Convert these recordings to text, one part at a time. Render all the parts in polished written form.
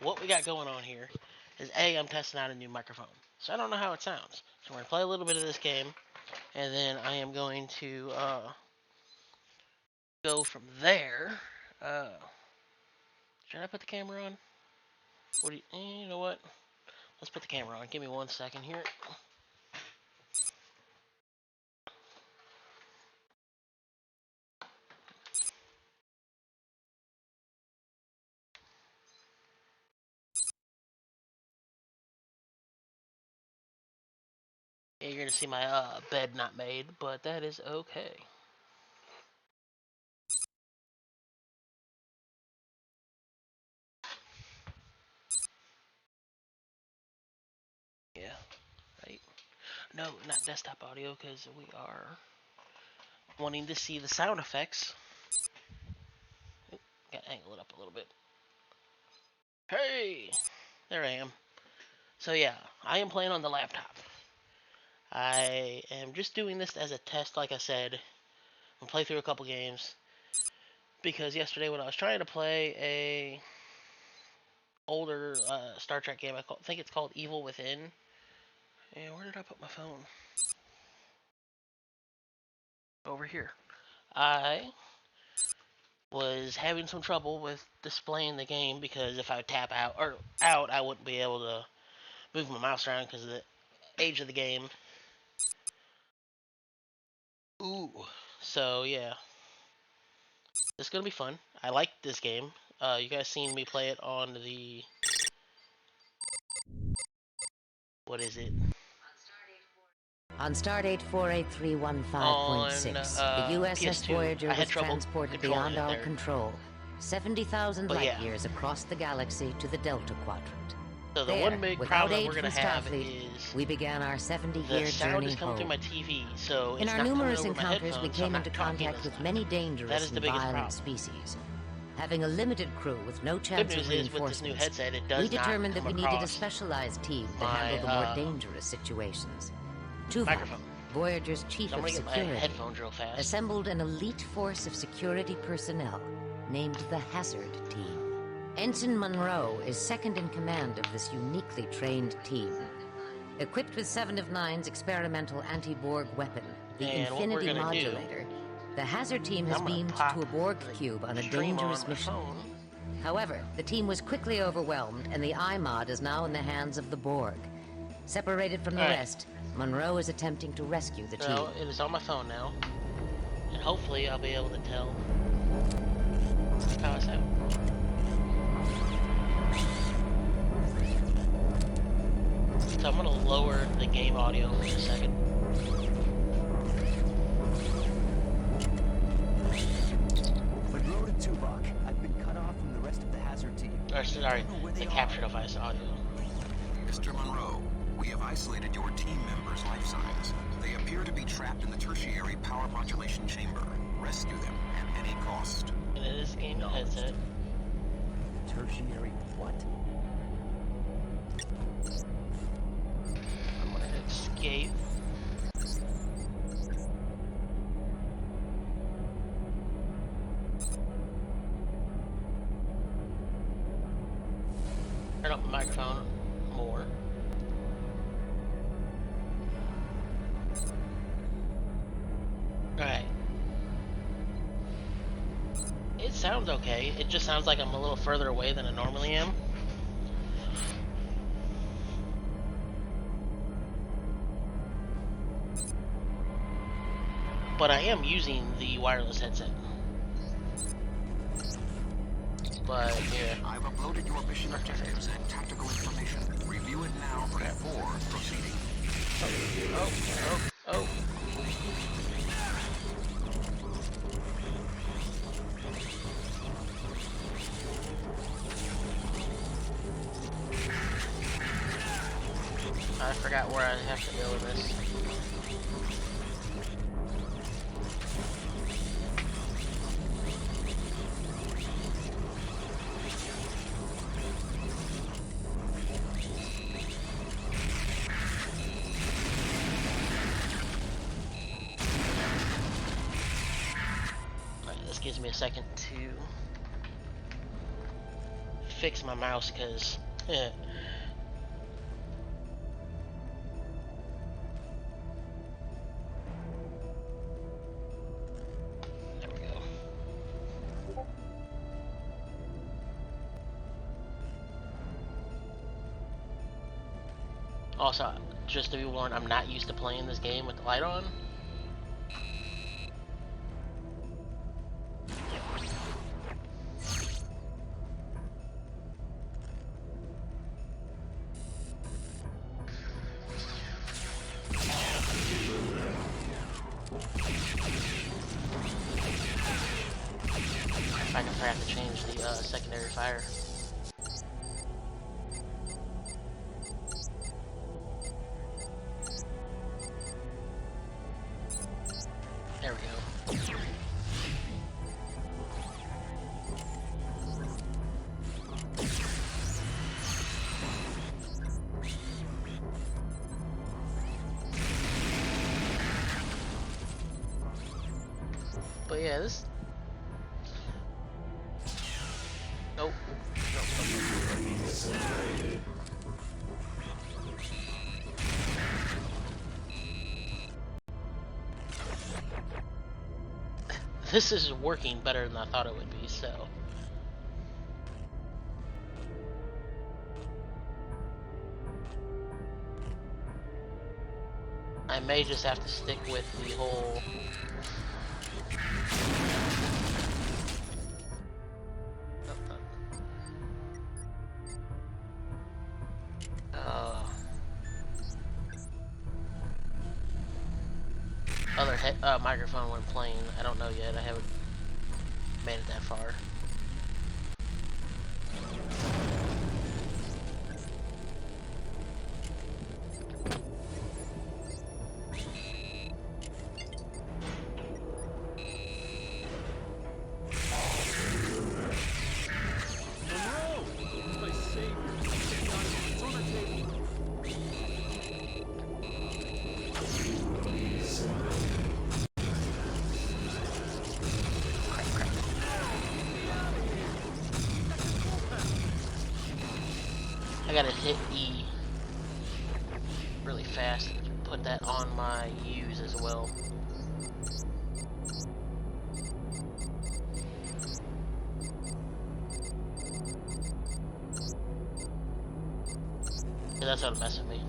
what we got going on here is I'm testing out a new microphone. So I don't know how it sounds. So we're going to play a little bit of this game, and then I am going to go from there. Uh, should I put the camera on? What do you know what? Let's put the camera on. Give me 1 second here. Yeah, you're going to see my bed not made, but that is okay. Yeah, right? No, not desktop audio, because we are wanting to see the sound effects. Oop, gotta angle it up a little bit. Hey! There I am. So yeah, I am playing on the laptop. I am just doing this as a test, like I said. I'll play through a couple games. Because yesterday when I was trying to play a older Star Trek game, I think it's called Evil Within. And where did I put my phone? Over here. I was having some trouble with displaying the game because if I would tap out, I wouldn't be able to move my mouse around because of the age of the game. Ooh. So yeah, this is gonna be fun. I like this game. You guys seen me play it on the what is it? On Stardate 48315.6, the USS PS2. Voyager was transported beyond our there. control, 70,000 light yeah. years across the galaxy to the Delta Quadrant. So the There, one big without problem aid we're gonna from have Starfleet, is we began our 70-year the sound journey is coming home. through my TV, so In it's our not numerous coming over my encounters, we headphones, so came I'm into not talking contact this with time. many dangerous and biggest violent problem. species. Having a limited crew with no chance Good of news is with this new reinforcements, headset, it does we determined not that come we needed a across specialized team to my, handle the more dangerous situations. Tuvok, microphone. Voyager's chief So I'm of gonna get my security, headphones real fast. assembled an elite force of security personnel named the Hazard Team. Ensign Monroe is second in command of this uniquely trained team. Equipped with 7 of 9's experimental anti-Borg weapon, the And Infinity Modulator, the Hazard Team has beamed to a Borg cube on a dangerous mission. However, the team was quickly overwhelmed, and the iMod is now in the hands of the Borg. Separated from the rest, Monroe is attempting to rescue the team. It is on my phone now, and hopefully I'll be able to tell how I sound. So I'm gonna lower the game audio for a second. Monroe to Tuvok. I've been cut off from the rest of the Hazard Team. Or sorry, the capture device audio. Mr. Monroe, we have isolated your team members' life signs. They appear to be trapped in the tertiary power modulation chamber. Rescue them at any cost. And it is a game headset. Tertiary what? I'm gonna escape. Turn up the microphone more. Alright. It sounds okay. It just sounds like I'm a little further away than I normally am. But I am using the wireless headset. But yeah. I've uploaded your mission objectives and tactical information. Review it now before proceeding. Oh. I forgot where I have to go with this. Alright, this gives me a second to fix my mouse because there we go. Also, just to be warned, I'm not used to playing this game with the light on. I can have to change the secondary fire. There we go. But yeah, this. Nope. This is working better than I thought it would be, so. I may just have to stick with the whole. Other microphone when playing. I don't know yet. I haven't made it that far. I gotta hit E really fast and put that on my U's as well. Yeah, that's how to mess with me.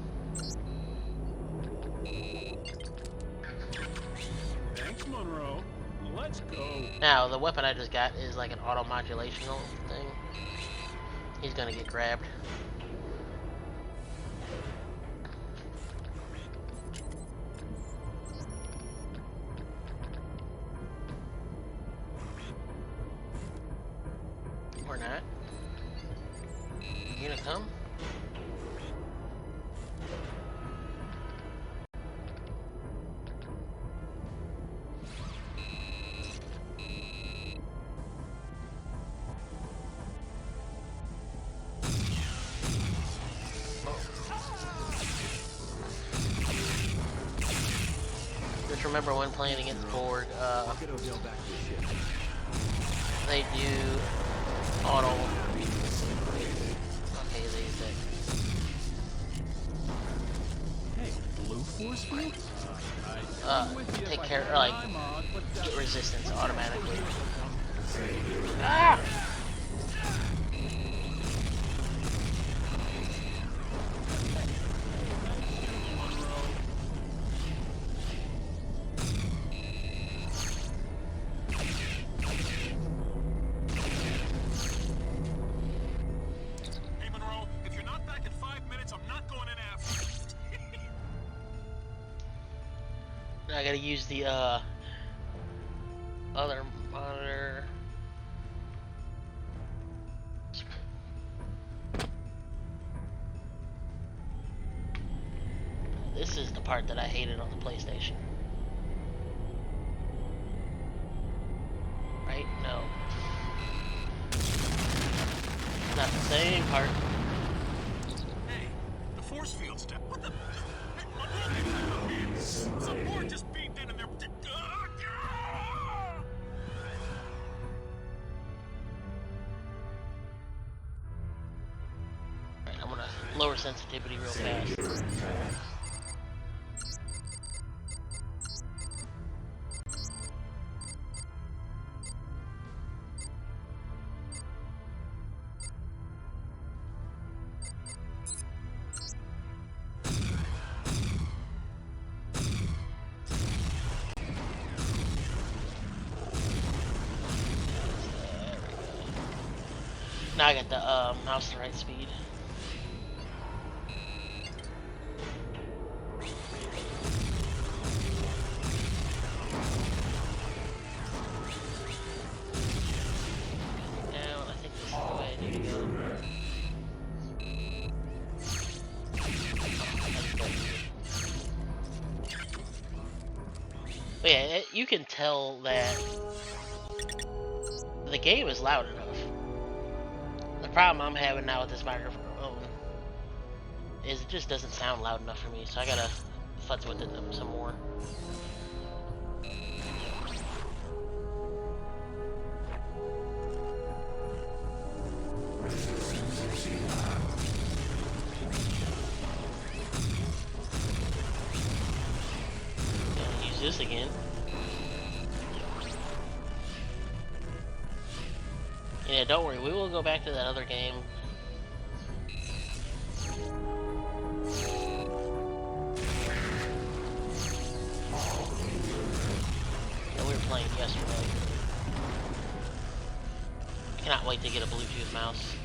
Thanks, Monroe. Let's go. Now, the weapon I just got is like an auto-modulational thing. He's gonna get grabbed. Or not. You gonna come? Just remember when playing against Borg, they do auto. Okay, they use that. Hey, blue force field? Take care, or like, get resistance automatically. Ah! Hey, Monroe, if you're not back in 5 minutes, I'm not going in after. Now I gotta use the other monitor. This is the part that I hated on the PlayStation. Right? No. Not the same part. Hey, the force field's down. What the? Some more just beamed in and they're. lower sensitivity real fast. Now I got the mouse the right speed. Now I think this is the way I need to go. But yeah, you can tell that the game is loud enough. The problem I'm having now with this microphone is it just doesn't sound loud enough for me, so I gotta futz with it some more. Gonna use this again. Yeah, don't worry, we will go back to that other game. That we were playing yesterday. I cannot wait to get a Bluetooth mouse.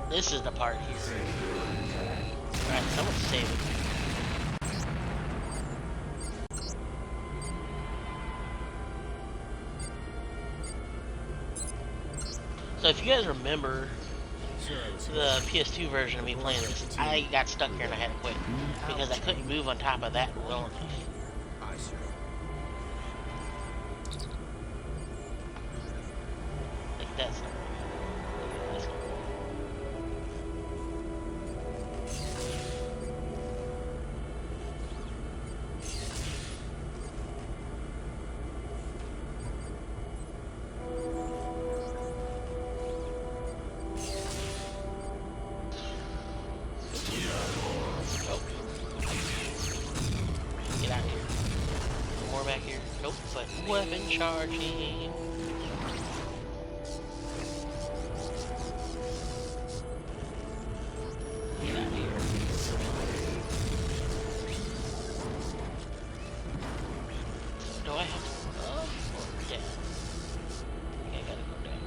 This is the part here. Alright, someone's saving. So if you guys remember the PS2 version of me playing this, I got stuck here and I had to quit because I couldn't move on top of that well enough. Like that's not right. That's not right. Get out of here. No more back here. Nope, but weapon charging. Get out of here. Do I have to go up or down? Okay, I gotta go down.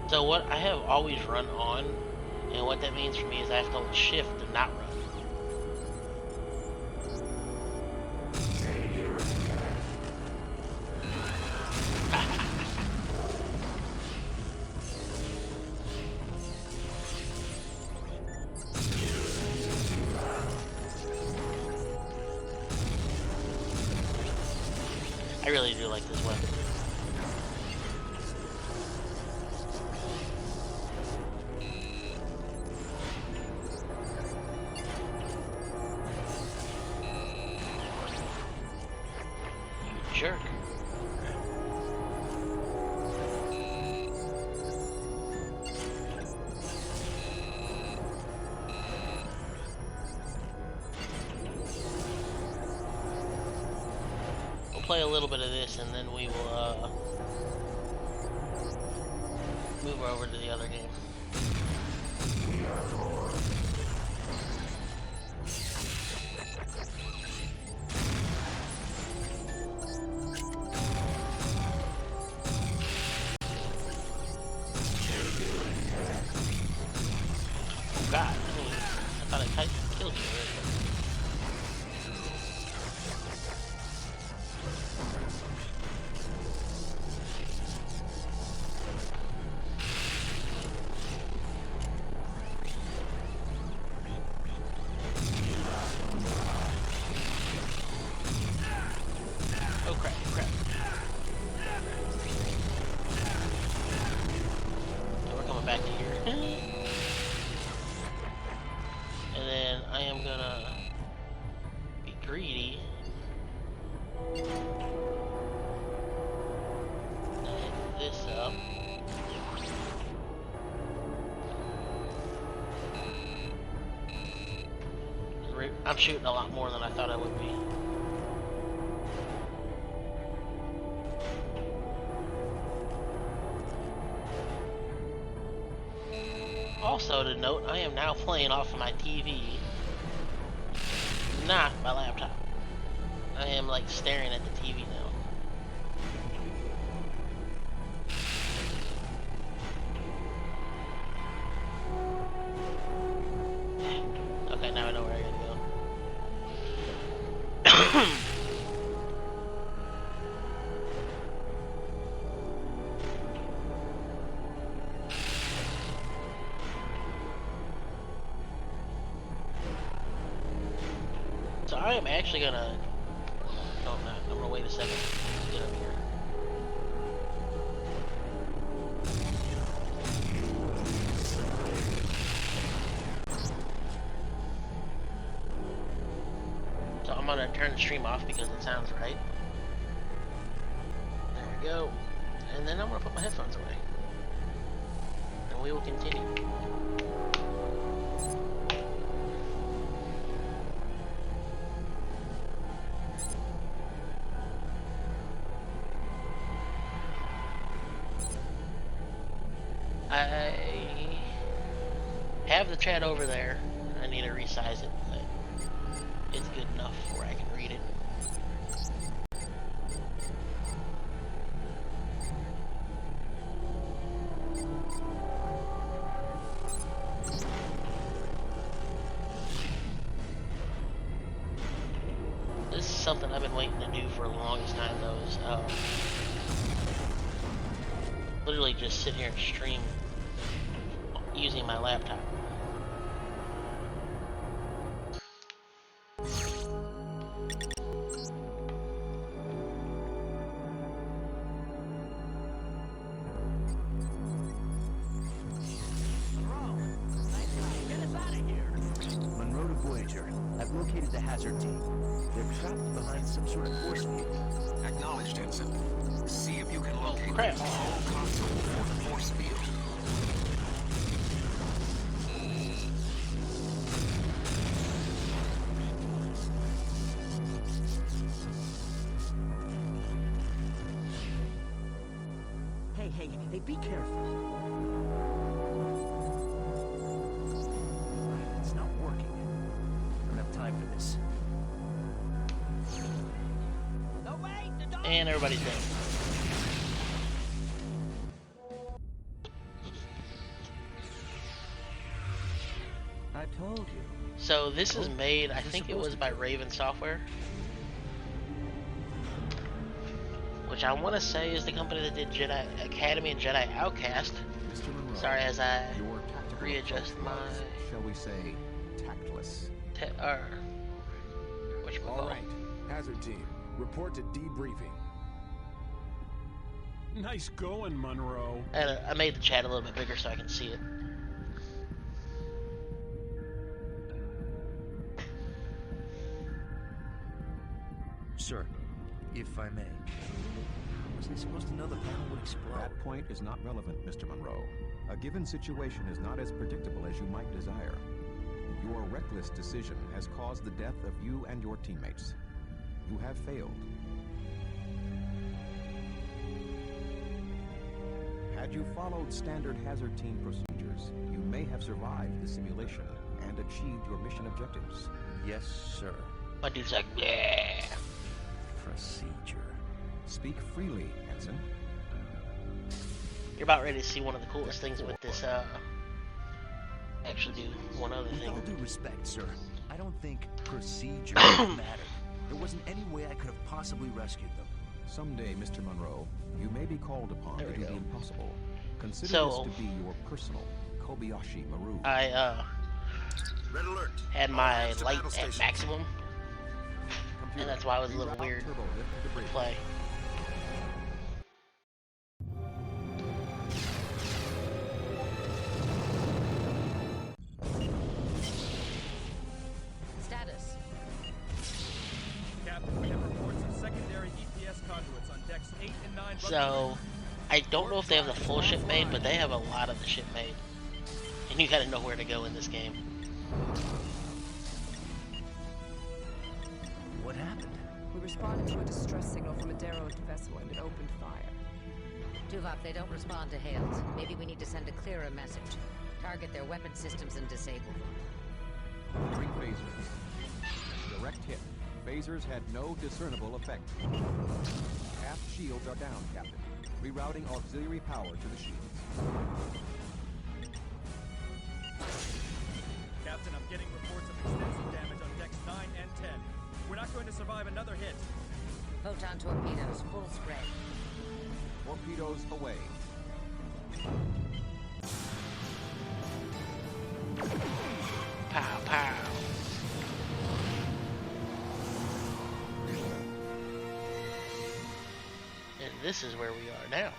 So what I have always run on, and what that means for me is I have to hold shift to not run. I really do like this weapon. Jerk. We'll play a little bit of this and then we will move over to the other game. God, I thought I killed you already. greedy. Hit this up. I'm shooting a lot more than I thought I would be. Also to note, I am now playing off of my TV, not my laptop. I am like staring at the TV now. Okay, now I know where I gotta go. So I am actually gonna... No, I'm not. I'm gonna wait a second. Get up here. So I'm gonna turn the stream off because it sounds right. There we go. And then I'm gonna put my headphones away. And we will continue. I have the chat over there. I need to resize it, but it's good enough where I can read it. This is something I've been waiting to do for the longest time, though, is literally just sit here and stream using my laptop. Monroe to Voyager. I've located the hazard team. They're trapped behind some sort of force field. Acknowledged, Ensign. See if you can locate crap. the control console for the force field. Hey, be careful. It's not working. I don't have time for this. And everybody's dead. I told you. So this is made, I think it was by Raven Software, which I want to say is the company that did Jedi Academy and Jedi Outcast. Mr. Monroe, Sorry, as I your tactical readjust approach my was, shall we say, tactless. whatchamacallit. All right, hazard team, report to debriefing. Nice going, Monroe. And I made the chat a little bit bigger so I can see it. Sir, if I may. Was I supposed to know the panel would explode? That point is not relevant, Mr. Monroe. A given situation is not as predictable as you might desire. Your reckless decision has caused the death of you and your teammates. You have failed. Had you followed standard hazard team procedures, you may have survived the simulation and achieved your mission objectives. Yes, sir. My dude's like, yeah. Procedure. Speak freely, Ensign. You're about ready to see one of the coolest things with this, actually do one other With thing. all due respect, sir, I don't think procedure mattered. There wasn't any way I could have possibly rescued them. Someday, Mr. Monroe, you may be called upon There to we do go. the impossible. Consider So, this to be your personal Kobayashi Maru. I, Red alert. had my All to light battle at stations. maximum, Computer, and that's why it was a little reroute weird turbo lift to debris. play. Status. decks 8 and 9. So, I don't know if they have the full ship made, but they have a lot of the ship made. And you gotta know where to go in this game. What happened? We responded to a distress signal from a derelict vessel and it opened fire. Tuvok, they don't respond to hails. Maybe we need to send a clearer message. Target their weapon systems and disable them. Three phasers. Direct hit. Phasers had no discernible effect. Aft shields are down, Captain. Rerouting auxiliary power to the shields. Captain, I'm getting reports of extensive damage on decks 9 and 10. We're not going to survive another hit. Photon torpedoes, full spray. Torpedoes away. Pow, pow. And this is where we are now.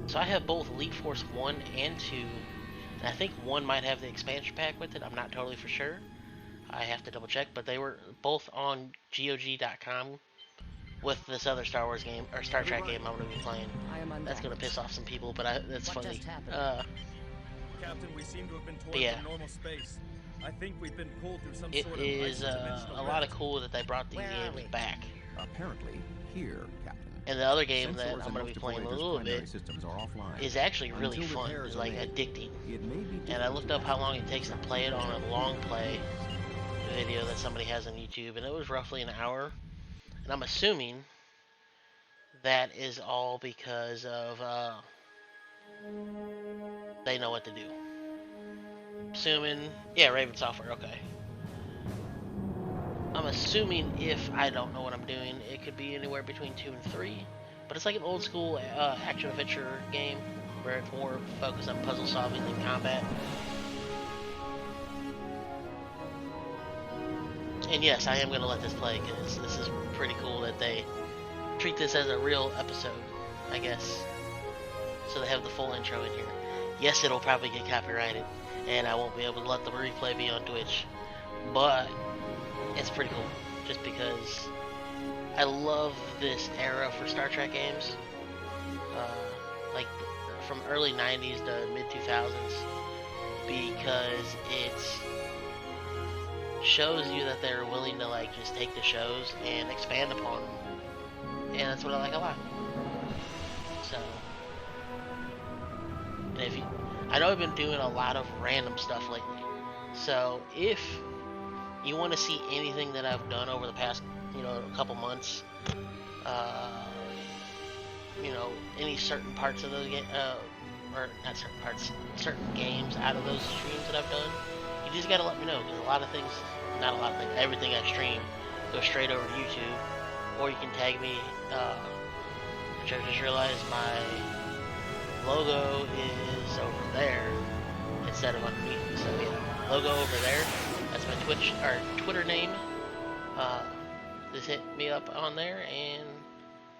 So I have both Elite Force 1 and 2. And I think 1 might have the expansion pack with it. I'm not totally for sure. I have to double check. But they were both on GOG.com with this other Star Wars game, or Star Trek game I'm going to be playing. That's going to piss off some people, but that's What funny. just happened? Captain, we seem to have been torn yeah. from normal space. I think we've been pulled through some It sort of is ice-dimensional a lot of rift. cool that they brought these Where are games we? back. Apparently, here, Captain. And the other game that Sensors I'm going in to be most playing a Voyager's little primary bit systems are offline. is actually really Until fun. repairs It's are like made, addicting. It may be And I looked up difficult how to long it takes to play it on a long play video that somebody has on YouTube, and it was roughly an hour. And I'm assuming that is all because of they know what to do. Assuming, yeah, Raven Software, okay. I'm assuming if I don't know what I'm doing, it could be anywhere between 2 and 3. But it's like an old school action adventure game where it's more focused on puzzle solving than combat. And yes, I am going to let this play because this is pretty cool that they treat this as a real episode, I guess. So they have the full intro in here. Yes, it'll probably get copyrighted, and I won't be able to let the replay be on Twitch. But it's pretty cool, just because I love this era for Star Trek games. Like from early 90s to mid 2000s, because it's shows you that they're willing to like just take the shows and expand upon them, and that's what I like a lot. So, and if you, I know I've been doing a lot of random stuff lately, so if you want to see anything that I've done over the past, a couple months, any certain parts of those games, or not certain parts, certain games out of those streams that I've done, you just gotta let me know, because everything I stream goes straight over to YouTube, or you can tag me, which I just realized my logo is over there, instead of underneath, so yeah, logo over there, that's my Twitter name, just hit me up on there, and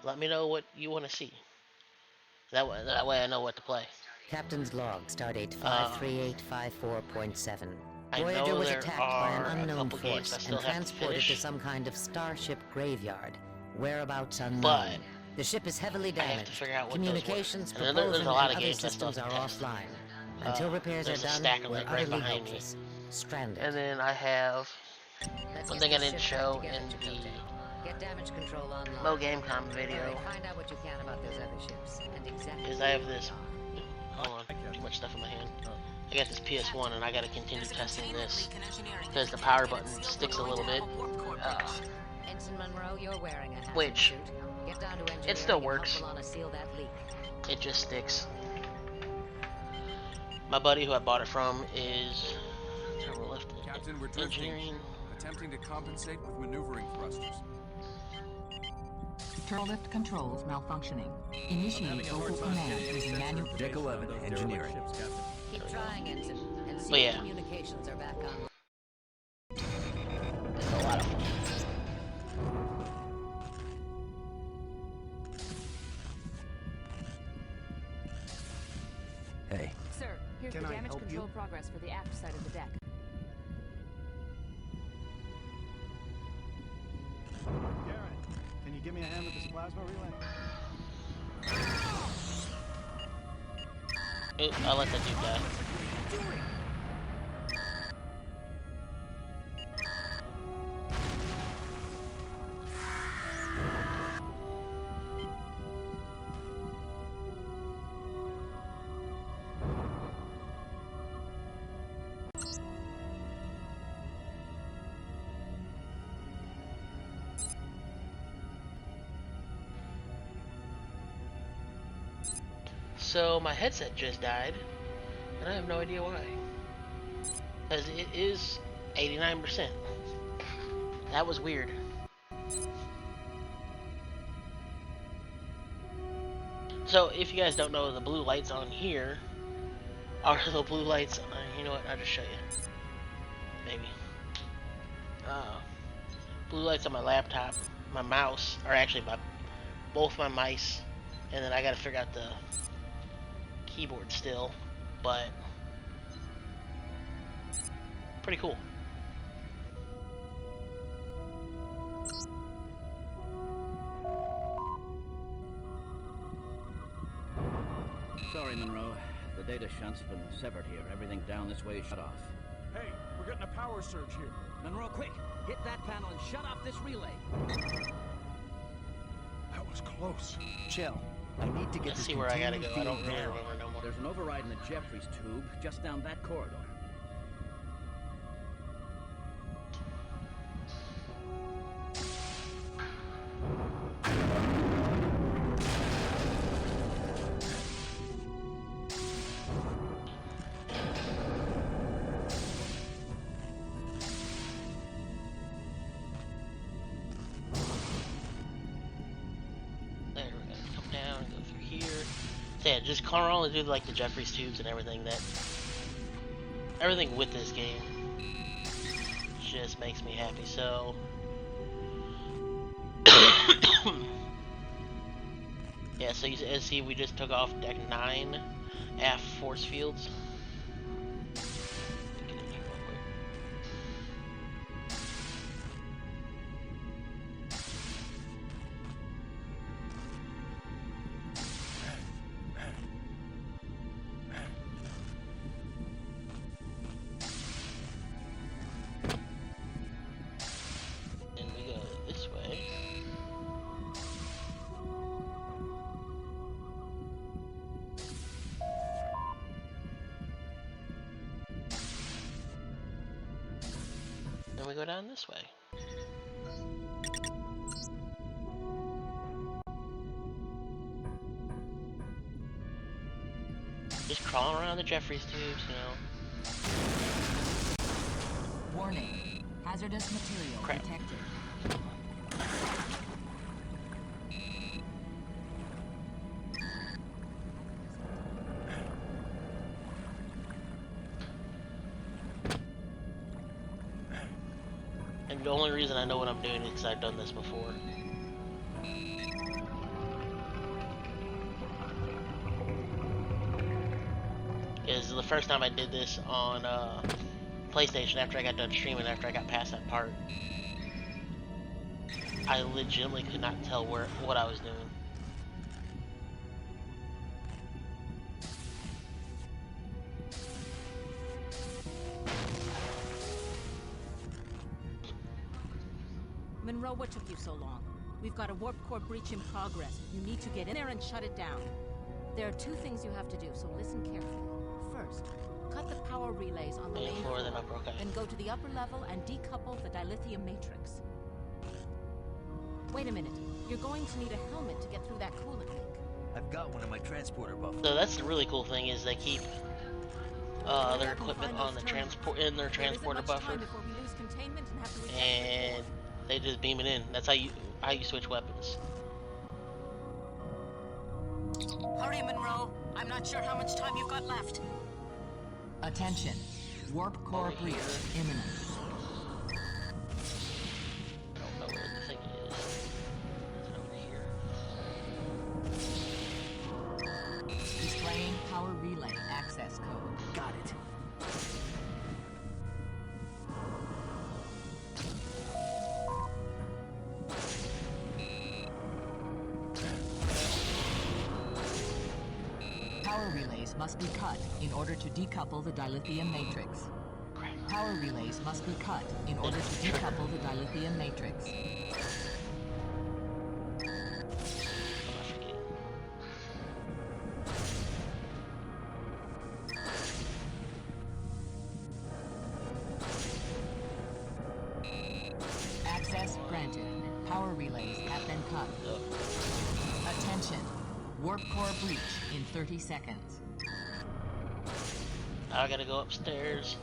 let me know what you want to see. That way I know what to play. Captain's log, stardate 53854.7. I Voyager know was there attacked by an are a unknown couple games I force still and have to transported to finish. some kind of starship graveyard. Whereabouts unknown. But the ship is heavily I have to damaged. figure out what Communications, those were. And there's propulsion, a lot and of other games I still systems are have to test. offline. Until repairs are there's a done, stack of we're it right utterly behind me. helpless. Stranded. And then I have Let's one get thing I this didn't ship back show together, in the Chakotay. Get damage control online. Low Gamecom video All right, find out what you can about those other ships and exactly is I have this. Hold on, too much stuff in my hand. I got this PS1 and I gotta continue testing this because the power button sticks a little bit. Ensign Monroe, you're wearing a hazard Which, suit. Get down to it engineering still and help works. Alana seal that leak. It just sticks. My buddy who I bought it from is turn left. Captain, we're drifting. Engineering. Attempting to compensate with maneuvering thrusters. Turlift controls malfunctioning. Initiate local command using manual. Deck 11, engineering. Keep trying, Ensign, and see But if yeah. communications are back on. It's a lot of fun. Hey, Sir, here's Can the I damage help control you? progress for the aft side of the deck. Yeah, give me a hand with this plasma relay? Oop, I'll let that dude die. So my headset just died, and I have no idea why. Because it is 89%. That was weird. So if you guys don't know, the blue lights on here are the blue lights. You know what? I'll just show you. Maybe. Blue lights on my laptop, my mouse, or actually both my mice, and then I gotta figure out the keyboard still, but pretty cool. Sorry, Monroe. The data shunt's been severed here. Everything down this way is shut off. Hey, we're getting a power surge here. Monroe, quick! Hit that panel and shut off this relay. That was close. Chill. I need to get Let's this see where I gotta go. I don't containment really field remember no more. There's an override in the Jeffries tube just down that corridor. Yeah, just crawl and do like the Jeffries tubes and everything. Everything with this game just makes me happy. So yeah, so you see we just took off deck 9 aft force fields. And we go down this way. Just crawling around the Jeffries tubes, you know. Warning. Hazardous material Crap. detected. And the only reason I know what I'm doing is because I've done this before. Is the first time I did this on PlayStation after I got done streaming, after I got past that part. I legitimately could not tell what I was doing. Monroe, what took you so long? We've got a warp core breach in progress. You need to get in there and shut it down. There are two things you have to do, so listen carefully. First, cut the power relays on the main floor, then go to the upper level and decouple the dilithium matrix. Wait a minute. You're going to need a helmet to get through that coolant leak. I've got one in my transporter buffer. So that's the really cool thing is they keep their equipment on the transporter buffer, and they just beam it in. That's how you switch weapons. Hurry, Monroe. I'm not sure how much time you've got left. Attention. Warp core breach imminent. I don't know where the thing is. It's over here. Displaying power relay access code. Got it. must be cut in order to decouple the dilithium matrix. Power relays must be cut in order to decouple the dilithium matrix. Access granted. Power relays have been cut. Attention. Warp core breach in 30 seconds. I gotta go upstairs.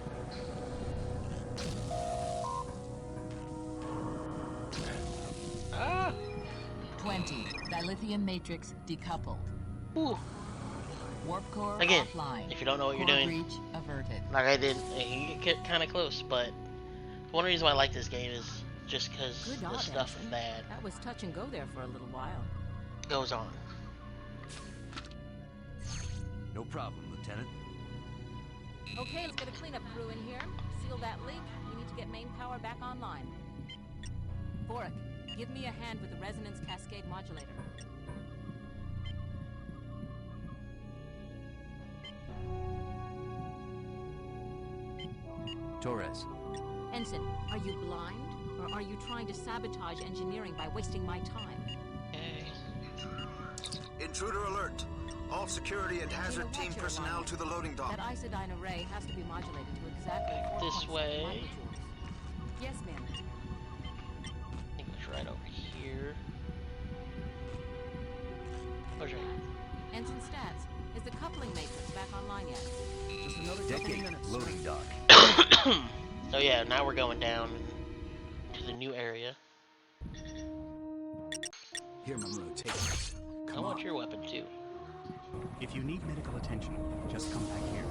Ah! 20. Dilithium matrix decoupled. Ooh. Warp core Again, offline. if you don't know what core you're doing, breach averted. like I did, you get kind of close, but one reason why I like this game is just because the stuff bad That was touch and go there for a little while. goes on. No problem, Lieutenant. Okay, let's get a cleanup crew in here. Seal that leak. We need to get main power back online. Vorik, give me a hand with the resonance cascade modulator. Torres. Ensign, are you blind? Or are you trying to sabotage engineering by wasting my time? Intruder alert! All security and hazard team personnel to the loading dock. That isodyne array has to be modulated to exactly This way. microjoules. Yes, ma'am. I think it's right over here. Roger. Ensign stats, is the coupling matrix back online yet? Just another Decade loading dock. So yeah, now we're going down to the new area. Here, Monroe, take this. I want your weapon too. If you need medical attention, just come back here.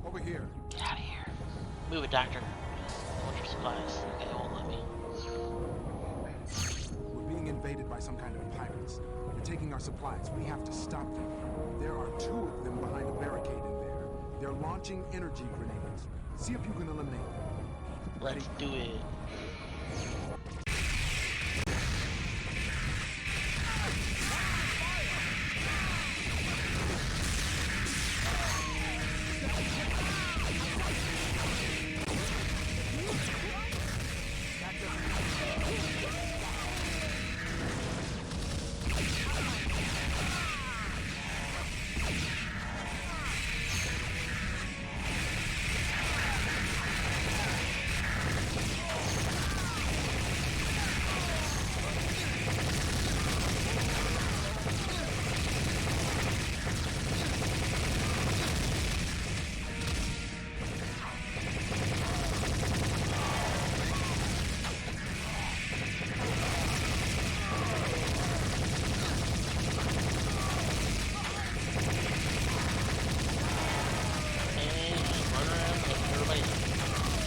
Over here. Get out of here. Move it, doctor. I want your supplies. Okay, it won't let me. We're being invaded by some kind of pirates. They're taking our supplies. We have to stop them. There are 2 of them behind a barricade in there. They're launching energy grenades. See if you can eliminate them. Let's do it.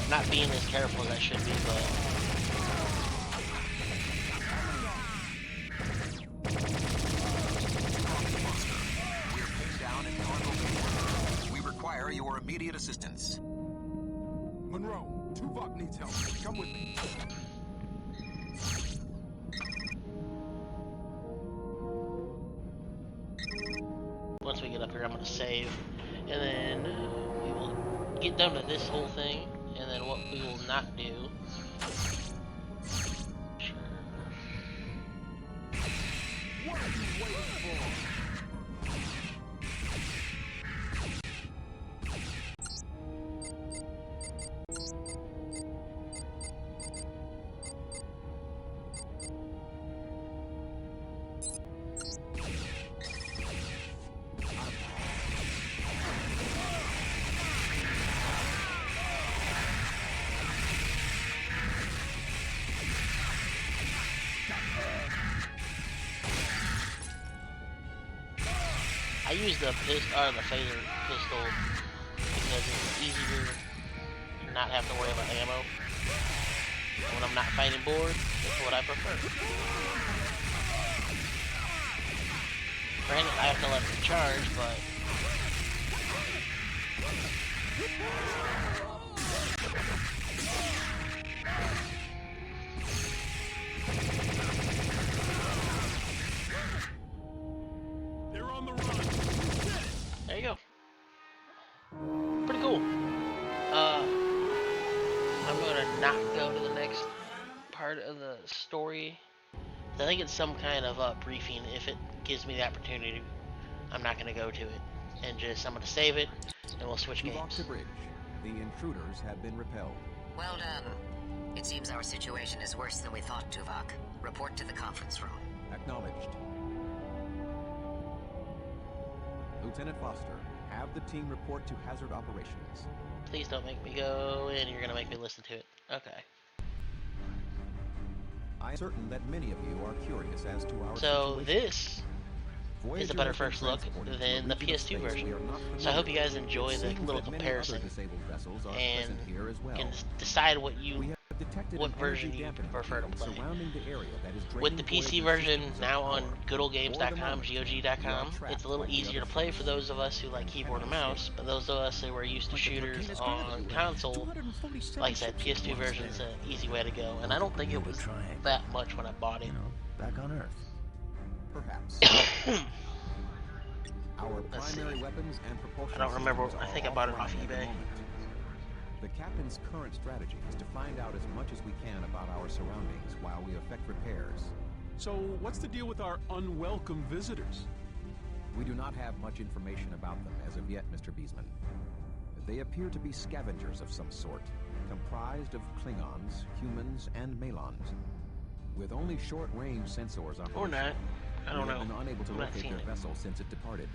Not being as careful as I should be, but We're pinned down in cargo. We require your immediate assistance. Monroe, Tuvok needs help. Come with me. once we get up here, I'm gonna save, and then we will get done with this whole thing, and then what we will not do. What are you waiting for? I use the phaser pistol because it's easier to not have to worry about ammo. And when I'm not fighting bored, that's what I prefer. Granted, I have to let it recharge, but They're on the run. there you go. not go to the next part of the story. I think it's some kind of briefing. If it gives me the opportunity, I'm not going to go to it. And I'm going to save it, and we'll switch games. To bridge. The intruders have been repelled. Well done. It seems our situation is worse than we thought, Tuvok. Report to the conference room. Acknowledged. Lieutenant Foster, have the team report to hazard operations. Please don't make me go, and you're going to make me listen to it. Okay. I'm certain that many of you are curious as to our So situation. this Voyager is a better first look than the PS2 version. So I hope you guys enjoy the little comparison and can decide what version you prefer to play. With the PC version now on goodolgames.com, GOG.com, it's a little easier to play for those of us who like keyboard and mouse, but those of us who are used to shooters on console, like I said, PS2 version is an easy way to go, and I don't think it was that much when I bought it. Back on Earth. Perhaps. Our primary weapons and propulsion I don't remember. systems I think are I bought it offline off at the eBay. moment. The captain's current strategy is to find out as much as we can about our surroundings while we effect repairs. So, what's the deal with our unwelcome visitors? We do not have much information about them as of yet, Mr. Beesman. They appear to be scavengers of some sort, comprised of Klingons, humans, and Malons. With only short-range sensors operational, Or not. I don't we know. have been unable to I'm not locate seeing their it. vessel since it departed.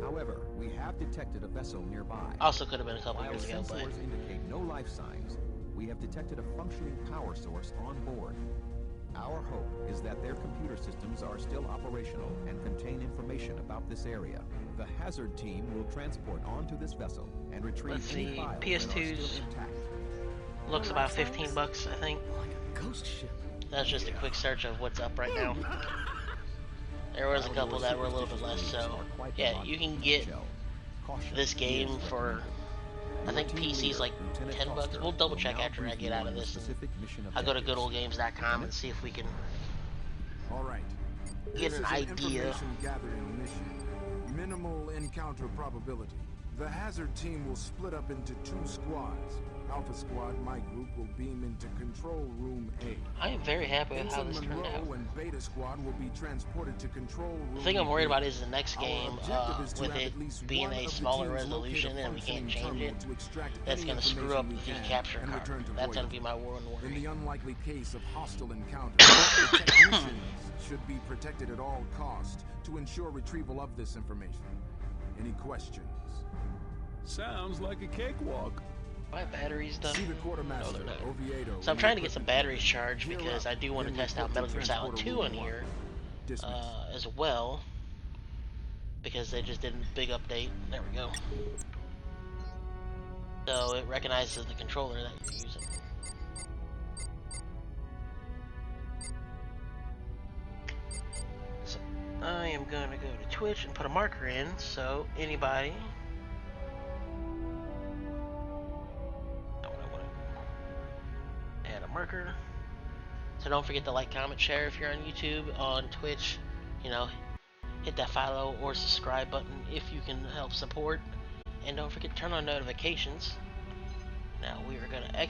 However, we have detected a vessel nearby. Also could have been a couple While years ago, but sensors indicate no life signs, we have detected a functioning power source on board. Our hope is that their computer systems are still operational and contain information about this area. The hazard team will transport onto this vessel and retrieve let's any see. files that are PS2's still intact. looks about $15, I think. Like a ghost ship. That's just a quick search of what's up right now. There was a couple that were a little bit less, so yeah, you can get this game for, I think PC's like $10. We'll double check after I get out of this. I'll go to goodolgames.com and see if we can All right. get This an is idea. information gathering mission. Minimal encounter probability. The hazard team will split up into 2 squads. Alpha Squad, my group, will beam into Control Room A. I am very happy with how Ensign this turned Monroe out. and Beta Squad will be transported to Control Room The thing I'm worried B. about is the next game, Our objective is to with have it at least being one a of the smaller teams resolution locate a and we can't functioning change it. terminal to extract That's any going to screw up information the we can capture and card. return to That's going to Voyager. be my one In worry. the unlikely case of hostile encounter, the technicians should be protected at all costs to ensure retrieval of this information. Any questions? Sounds like a cakewalk. My battery's done. See the No, quartermaster, they're not. Oviedo. So I'm trying to get some batteries charged because I do want to test out Metal Gear Solid 2 on here as well, because they just did a big update. There we go. So it recognizes the controller that you're using. So I am going to go to Twitch and put a marker in, so anybody add a marker. So don't forget to like, comment, share if you're on YouTube, on Twitch. You know, hit that follow or subscribe button if you can help support. And don't forget to turn on notifications. Now we are going to exit